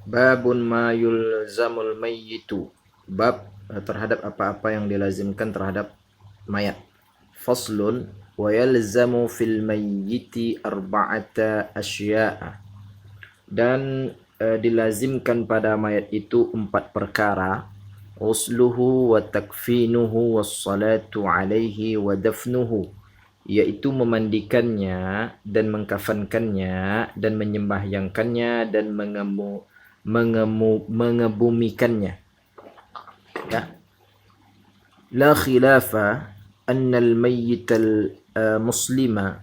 Babun ma yulzamul mayyitu. Bab terhadap apa-apa yang dilazimkan terhadap mayat. Faslun wa yalzamu fil mayyiti arba'ata asya'a. Dan dilazimkan pada mayat itu 4 perkara. Usluhu wa takfinuhu wassalatu alaihi wa dafnuhu, yaitu memandikannya dan mengkafankannya dan menyembahyangkannya dan mengebumikannya. Ya. La khilafa anna al-mayyit al-muslima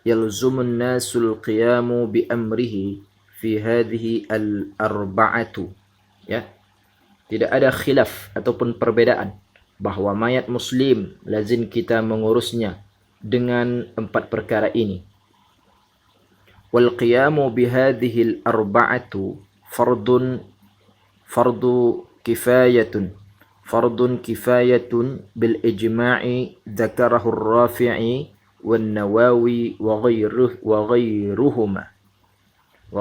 yalzumun nasul qiyamu bi amrihi fi hadhihi al-arba'atu. Ya. Tidak ada khilaf ataupun perbedaan bahwa mayat muslim lazim kita mengurusnya dengan 4 perkara ini. Wal qiyamu bi hadhihi al-arba'atu fardu kifayatun bil ijma'i dzakarahu ar-Rafi'i wan Nawawi wa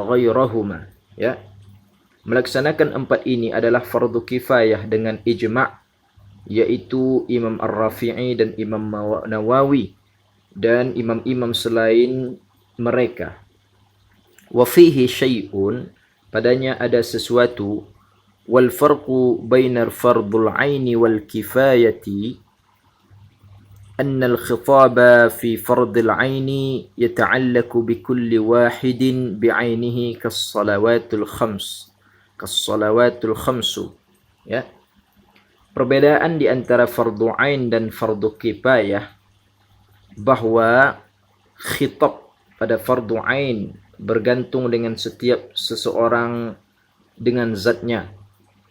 ghairuhuma. Ya. Melaksanakan 4 ini adalah fardu kifayah dengan ijma', yaitu Imam Ar-Rafi'i dan Imam Nawawi dan imam-imam selain mereka. Wa fihi syai'un, padanya ada sesuatu. Wal farqu bainar fardul aini wal kifayati أن الخطاب في فرض العين يتعلق بكل واحد بعينه كالصلوات الخمس. Ya. Perbedaan di antara fardu ain dan fardu kifayah bahwa khitab pada fardu ain bergantung dengan setiap seseorang dengan zatnya,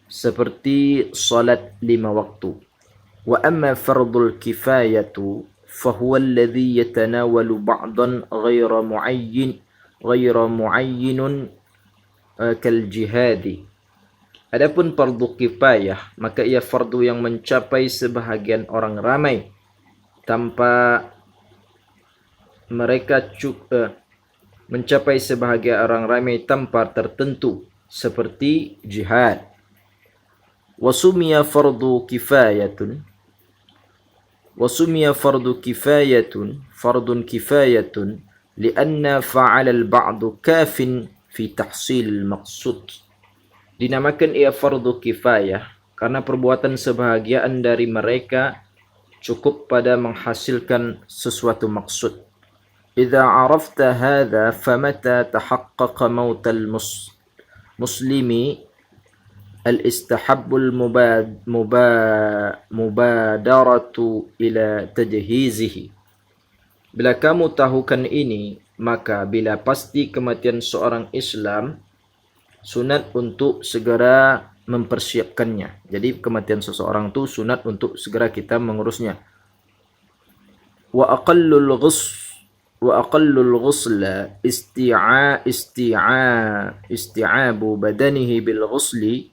seperti salat 5 waktu. Wa amma fardul kifayatu fahuwa alladhi yatanawalu ba'dan ghayra muayyinun kal jihadi. Adapun fardu kifayah, maka ia fardu yang mencapai sebahagian orang ramai tanpa mereka mencapai sebahagian orang ramai tanpa tertentu, seperti jihad. Wasumiya fardu kifayatun fardun kifayatun lianna fa'ala al-ba'du kafin fi tahsil al-maqsud. Dinamakan ia fardu kifayah karena perbuatan sebahagian dari mereka cukup pada menghasilkan sesuatu maksud. Idza arafta hadha famata tahaqqaqa mautal muslimi al-istahabbul mubadaratu ila tajhizihi. Bila kamu tahukan ini, maka bila pasti kematian seorang Islam, sunat untuk segera mempersiapkannya. Jadi kematian seseorang itu sunat untuk segera kita mengurusnya. Wa aqallul ghusla isti'abu badanihi bil ghusli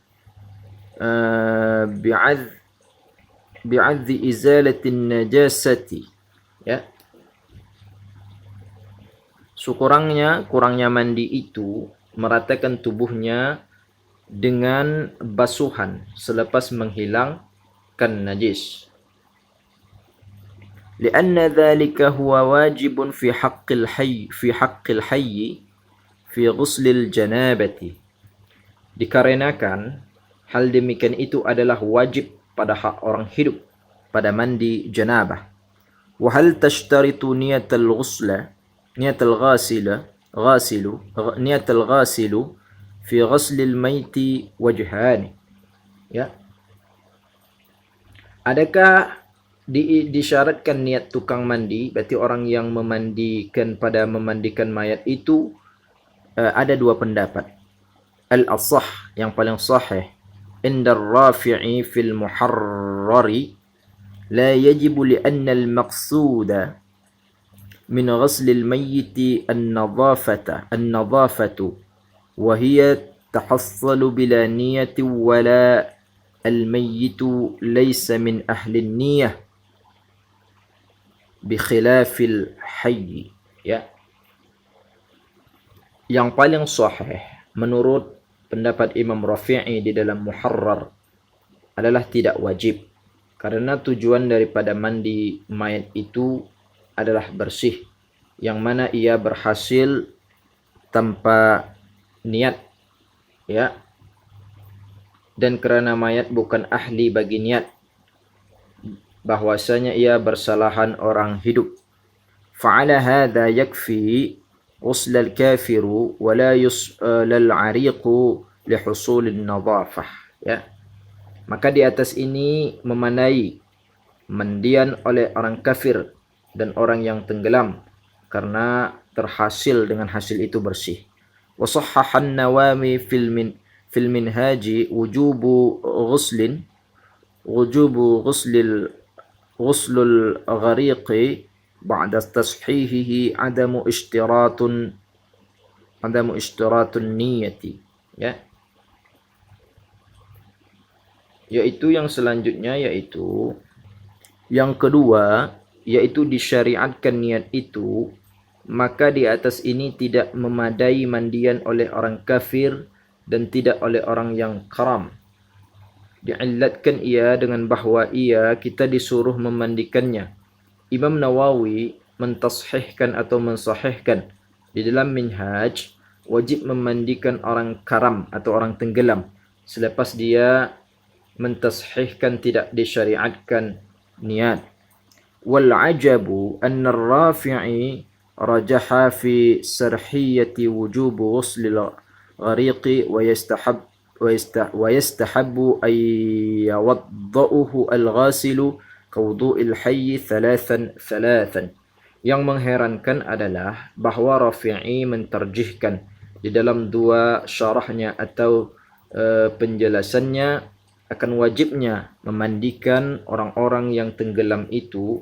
bi'adhi izalatin najasati. Ya. Kurangnya mandi itu meratakan tubuhnya dengan basuhan selepas menghilangkan najis. Lianna dhalika huwa wajibun fi haqqil hayy fi ghuslil janabati. Dikarenakan hal demikian itu adalah wajib pada hak orang hidup pada mandi janabah. Wa hal tashtaritu niyatal ghasilu fi ghuslil maiti wajhani. Ya. Adakah disyaratkan niat tukang mandi, berarti orang yang memandikan mayat itu ada 2 pendapat. Al-asah, yang paling sahih, inda Rafi'i fil muharrari la yajibu li'anna al-maqsuda min ghasl al-mayyit an-nadhafatu wa hiya tahassalu bila niyati wala al-mayyit laysa min ahli an-niyah bi khilafil hayy. Ya. Yang paling sahih menurut pendapat Imam Rafi'i di dalam Muharrar adalah tidak wajib. Karena tujuan daripada mandi mayat itu adalah bersih, yang mana ia berhasil tanpa niat, ya. Dan kerana mayat bukan ahli bagi niat, bahwasanya ia bersalahan orang hidup. Fa'ala hadha yakfi ghusl al-kafir wa la yus'al al-'ariq li husul an-nadhafah, ya. Maka di atas ini memadai mandian oleh orang kafir dan orang yang tenggelam karena terhasil dengan hasil itu bersih. Wa sahhaha an-Nawawi fil minhaji wujubu ghuslul ghariqi ba'da tashihihi adamu ishtiratun niyati, ya. Yaitu yang selanjutnya, yaitu yang kedua, yaitu disyariatkan niat itu. Maka di atas ini tidak memadai mandian oleh orang kafir dan tidak oleh orang yang karam. Diillatkan ia dengan bahawa kita disuruh memandikannya. Imam Nawawi mentashihkan atau mensahihkan di dalam Minhaj, wajib memandikan orang karam atau orang tenggelam selepas dia mentashihkan tidak disyariatkan niat. Wal ajabu anna ar-Rafi'i rajaha fi sarhiyati wujub ghusl al-ghariqi wa yastahabbu ay yawadda'uhu al-ghasilu kawdu'il hayy thalathan. Yang mengherankan adalah bahawa Rafi'i mentarjihkan di dalam dua syarahnya atau penjelasannya akan wajibnya memandikan orang-orang yang tenggelam itu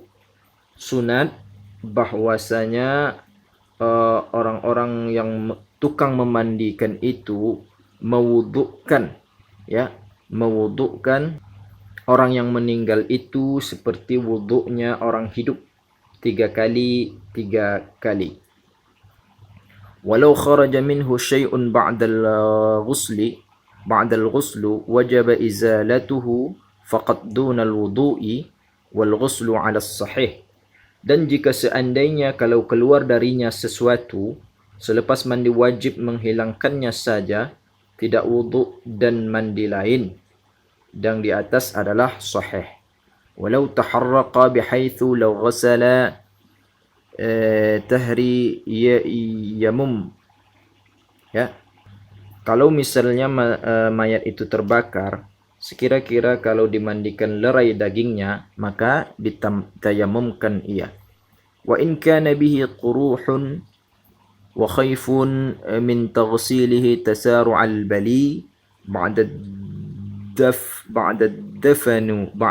sunat, bahwasanya orang-orang yang tukang memandikan itu mewudukkan, ya, mewudukkan orang yang meninggal itu seperti wuduknya orang hidup 3 kali. Walau kharaja minhu syai'un ba'da al-ghusl wajaba izalatuhu faqad duna al-wudu'i wal ghuslu 'ala as-sahih. Dan jika seandainya kalau keluar darinya sesuatu selepas mandi, wajib menghilangkannya saja, tidak wuduk dan mandi lain. Dan di atas adalah sahih. Walau taharraqa bihaitsu law ghasala tahri yamum, ya. Kalau misalnya mayat itu terbakar, sekira-kira kalau dimandikan lerai dagingnya, maka ditayamumkan ia. Wa in kana bihi quruhun wa khayfun min taghsilihi tasaru' al-bali ba'da dafnu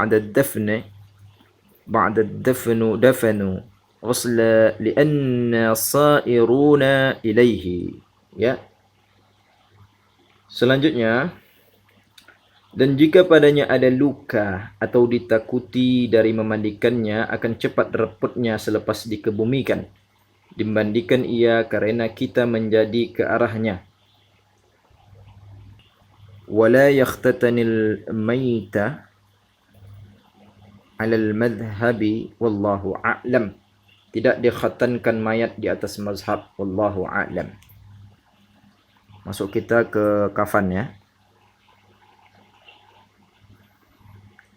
ghusla li'anna sa'iruna ilaihi, ya. Selanjutnya, dan jika padanya ada luka atau ditakuti dari memandikannya akan cepat reputnya selepas dikebumikan, dimandikan ia kerana kita menjadi ke arahnya. Wala yakhtatanil maita 'ala al-madhhabi wallahu a'lam. Tidak dikhatankan mayat di atas mazhab, wallahu a'lam. Masuk kita ke kafan, ya.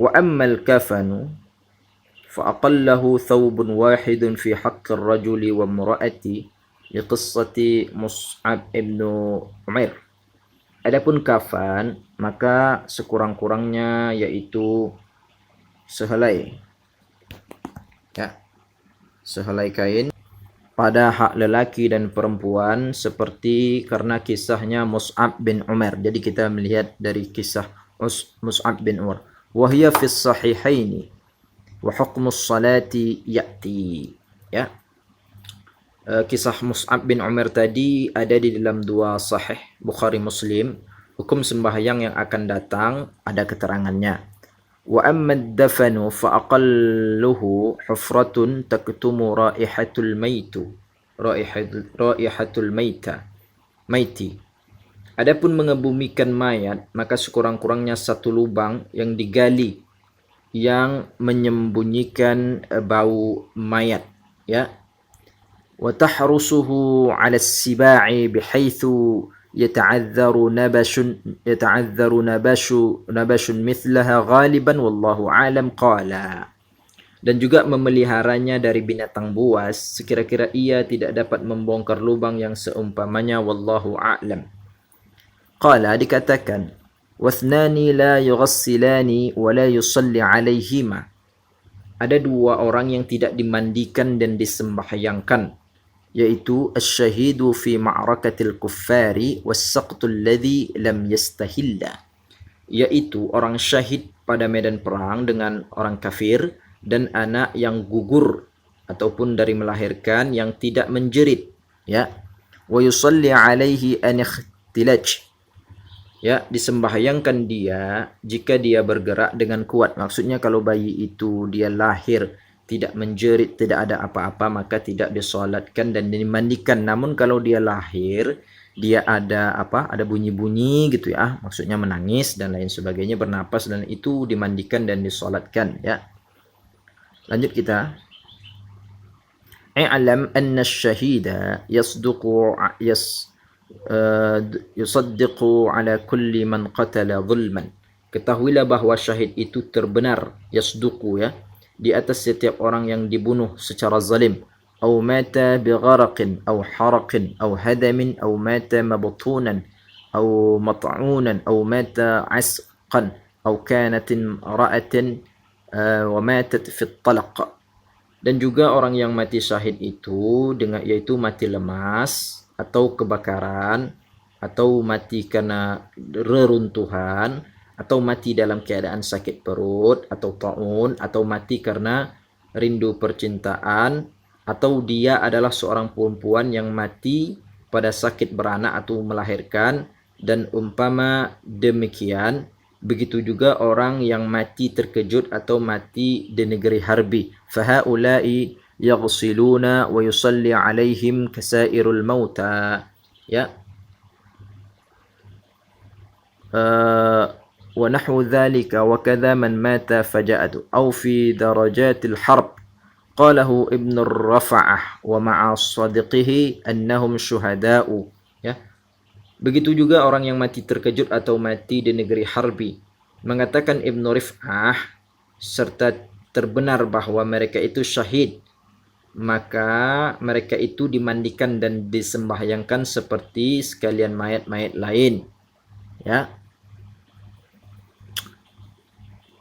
Wa ammal kafanu fa aqallahu thawbun wahidun fi haqqi ar-rajuli wa imra'ati li qissati Mus'ab ibn Umair. Adapun kafan, maka sekurang-kurangnya yaitu sehelai, ya, sehelai kain pada hak lelaki dan perempuan, seperti karena kisahnya Mus'ab bin Umar. Jadi kita melihat dari kisah Mus'ab bin Umar. Wa hiya fi sahihaini wa hukmu salati ya'ti, ya. Kisah Mus'ab bin Umar tadi ada di dalam dua sahih Bukhari Muslim. Hukum sembahyang yang akan datang ada keterangannya. Wa amma ad-dafanu fa aqalluhu hufratun taktumu raihatul maiti. Adapun mengebumikan mayat, maka sekurang-kurangnya satu lubang yang digali yang menyembunyikan bau mayat, ya. Wa tahrusuhu 'ala as-siba'i bihaythu yata'adzaru mithlaha ghaliban wallahu a'lam qala. Dan juga memeliharanya dari binatang buas sekira-kira ia tidak dapat membongkar lubang yang seumpamanya wallahu a'lam. Qala, dikatakan, wasnani la yughassilani wa la yusalli alaihima. Ada dua orang yang tidak dimandikan dan disembahyangkan, yaitu asy-syahidu fi ma'rakatil kuffari was-saqtul ladzi lam yastahilla, yaitu orang syahid pada medan perang dengan orang kafir dan anak yang gugur ataupun dari melahirkan yang tidak menjerit, ya. Wa yusalli alaihi an ikhtilaj, ya, disembahyangkan dia jika dia bergerak dengan kuat. Maksudnya kalau bayi itu dia lahir tidak menjerit, tidak ada apa-apa, maka tidak disolatkan dan dimandikan. Namun kalau dia lahir dia ada apa? Ada bunyi-bunyi gitu ya. Maksudnya menangis dan lain sebagainya, bernapas, dan itu dimandikan dan disolatkan, ya. Lanjut kita. I'lam anna asy-syahida yusaddiqu ala kulli man qatala zulman. Ketahuilah bahwa syahid itu terbenar, yasduqu, ya, di atas setiap orang yang dibunuh secara zalim. Au mata bigharaqin au haraqin au hadamin au mata mabtunan au mat'unan au mata asqan au kanat ra'atin wa matat fi talaq. Dan juga orang yang mati syahid itu yaitu mati lemas atau kebakaran atau mati karena reruntuhan atau mati dalam keadaan sakit perut atau taun atau mati karena rindu percintaan atau dia adalah seorang perempuan yang mati pada sakit beranak atau melahirkan dan umpama demikian. Begitu juga orang yang mati terkejut atau mati di negeri harbi. Fahaulai yaghsiluna wa yusalli alaihim kasairul mauta, ya. Wa nahwu dhalika wa kadha man mata faja'atu aw fi darajatil harb. Qalahu Ibn Rafa'ah wa ma'a sadiqihi annahum syuhada'u, ya. Begitu juga orang yang mati terkejut atau mati di negeri harbi. Mengatakan Ibn Rif'ah serta terbenar bahwa mereka itu syahid, maka mereka itu dimandikan dan disembahyangkan seperti sekalian mayat-mayat lain, ya.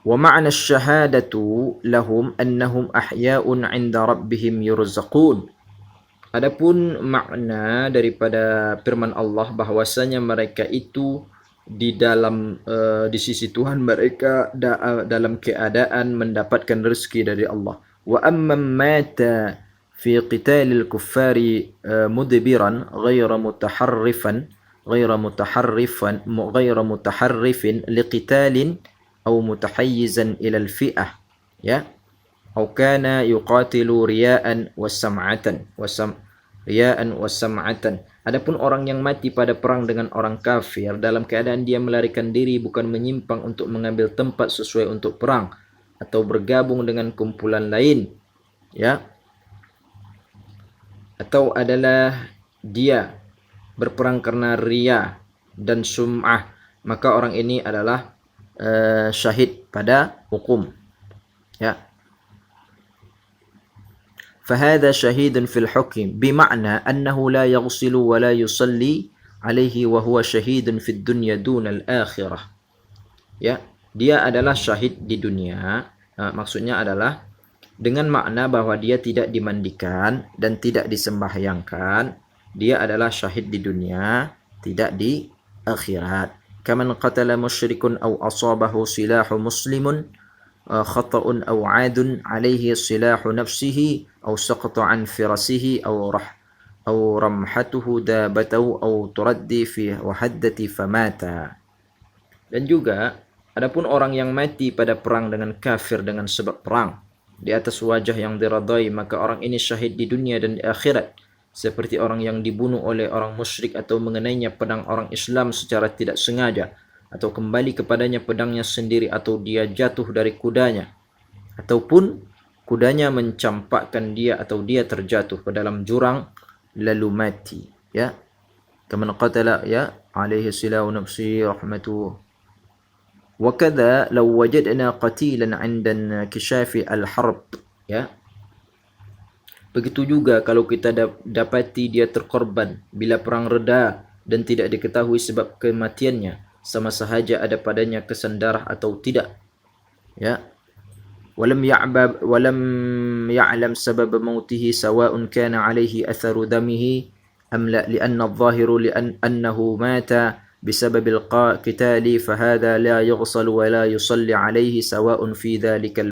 Wa ma'na asy-syahadatu lahum annahum ahya'un 'inda rabbihim yurzaqun. Adapun makna daripada firman Allah bahwasanya mereka itu di dalam di sisi Tuhan mereka dalam keadaan mendapatkan rezeki dari Allah. Wa amma mata fi qitalil kuffari mudbiran ghayra mutaharrifin liqitalin aw mutahayyizan ila al-fi'ah, ya. Aw kana yuqatilu riya'an wa sam'atan. Adapun orang yang mati pada perang dengan orang kafir dalam keadaan dia melarikan diri, bukan menyimpang untuk mengambil tempat sesuai untuk perang atau bergabung dengan kumpulan lain, ya, atau adalah dia berperang karena riya dan sum'ah, maka orang ini adalah syahid pada hukum, ya. فهذا شهيد في الحكم بمعنى أنه لا يغسل ولا يصلي عليه وهو شهيد في الدنيا دون الآخرة, ya. Dia adalah syahid di dunia, maksudnya adalah dengan makna bahwa dia tidak dimandikan dan tidak disembahyangkan. Dia adalah syahid di dunia, tidak di akhirat. Kaman qatala musyrikun aw asabahu silahu muslimun khata'un aw 'adun 'alaihi silahu nafsihi aw saqata 'an firasihi aw ramhatuhu dabatahu aw turaddi fi wahaddati famata. Dan juga adapun orang yang mati pada perang dengan kafir dengan sebab perang di atas wajah yang diradai, maka orang ini syahid di dunia dan di akhirat. seperti orang yang dibunuh oleh orang musyrik atau mengenainya pedang orang Islam secara tidak sengaja, atau kembali kepadanya pedangnya sendiri, atau dia jatuh dari kudanya, ataupun kudanya mencampakkan dia atau dia terjatuh ke dalam jurang lalu mati, ya. Kaman qatala, ya, alaihi silau nafsi rahmatuhu. Wa kadza law wajadna qatilan 'inda inkishafi al-harb, ya. Begitu juga kalau kita dapati dia terkorban bila perang reda dan tidak diketahui sebab kematiannya, sama sahaja ada padanya kesan darah atau tidak, ya. ولم يعلم سبب موته سواء كان عليه أثر دمه أم لا، لأن الظاهر أنه مات بسبب القتال، فهذا لا يغسل ولا يصلي عليه سواء في ذلك